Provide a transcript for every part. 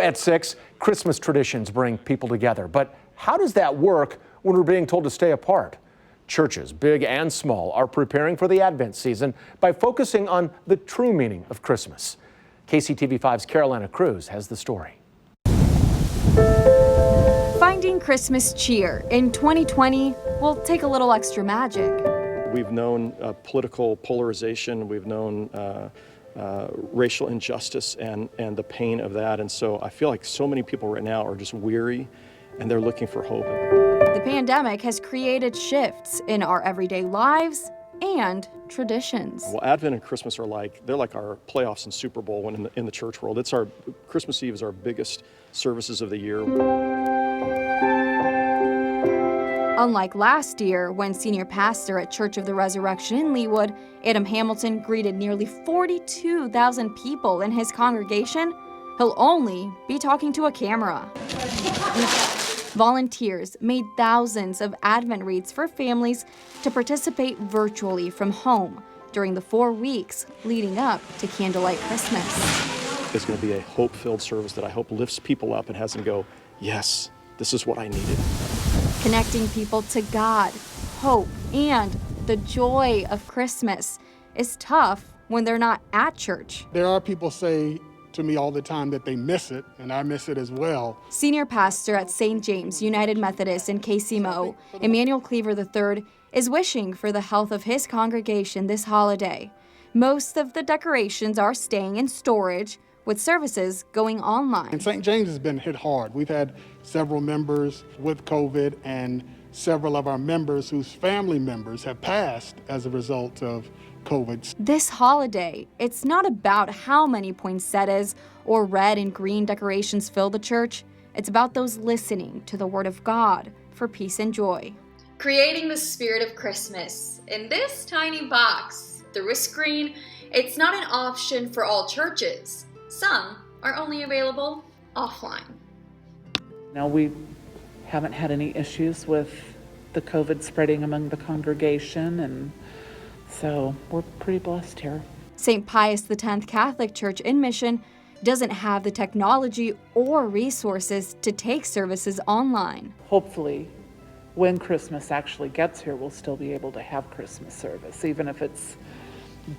At 6, Christmas traditions bring people together. But how does that work when we're being told to stay apart? Churches, big and small, are preparing for the Advent season by focusing on the true meaning of Christmas. KCTV5's Carolina Cruz has the story. Finding Christmas cheer in 2020 will take a little extra magic. We've known political polarization, we've known racial injustice and the pain of that. And so I feel like so many people right now are just weary and they're looking for hope. The pandemic has created shifts in our everyday lives and traditions. Well, Advent and Christmas are they're like our playoffs and Super Bowl when in the church world. Christmas Eve is our biggest services of the year. Unlike last year, when senior pastor at Church of the Resurrection in Leawood, Adam Hamilton, greeted nearly 42,000 people in his congregation, he'll only be talking to a camera. Volunteers made thousands of Advent wreaths for families to participate virtually from home during the 4 weeks leading up to Candlelight Christmas. It's going to be a hope-filled service that I hope lifts people up and has them go, yes, this is what I needed. Connecting people to God, hope, and the joy of Christmas is tough when they're not at church. There are people say to me all the time that they miss it, and I miss it as well. Senior pastor at St. James United Methodist in KCMO, Emmanuel Cleaver III, is wishing for the health of his congregation this holiday. Most of the decorations are staying in storage, with services going online. And St. James has been hit hard. We've had several members with COVID and several of our members whose family members have passed as a result of COVID. This holiday, it's not about how many poinsettias or red and green decorations fill the church. It's about those listening to the Word of God for peace and joy. Creating the spirit of Christmas in this tiny box through a screen, it's not an option for all churches. Some are only available offline. Now, we haven't had any issues with the COVID spreading among the congregation, and so we're pretty blessed here. St. Pius X Catholic Church in Mission doesn't have the technology or resources to take services online. Hopefully, when Christmas actually gets here, we'll still be able to have Christmas service, even if it's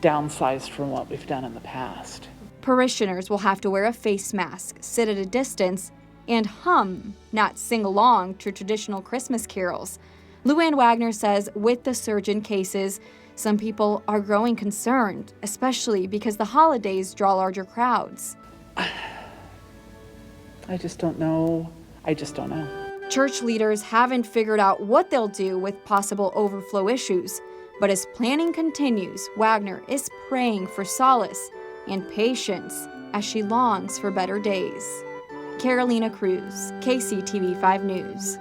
downsized from what we've done in the past. Parishioners will have to wear a face mask, sit at a distance, and hum, not sing along to traditional Christmas carols. Luann Wagner says with the surge in cases, some people are growing concerned, especially because the holidays draw larger crowds. I just don't know. Church leaders haven't figured out what they'll do with possible overflow issues, but as planning continues, Wagner is praying for solace and patience as she longs for better days. Carolina Cruz, KCTV5 News.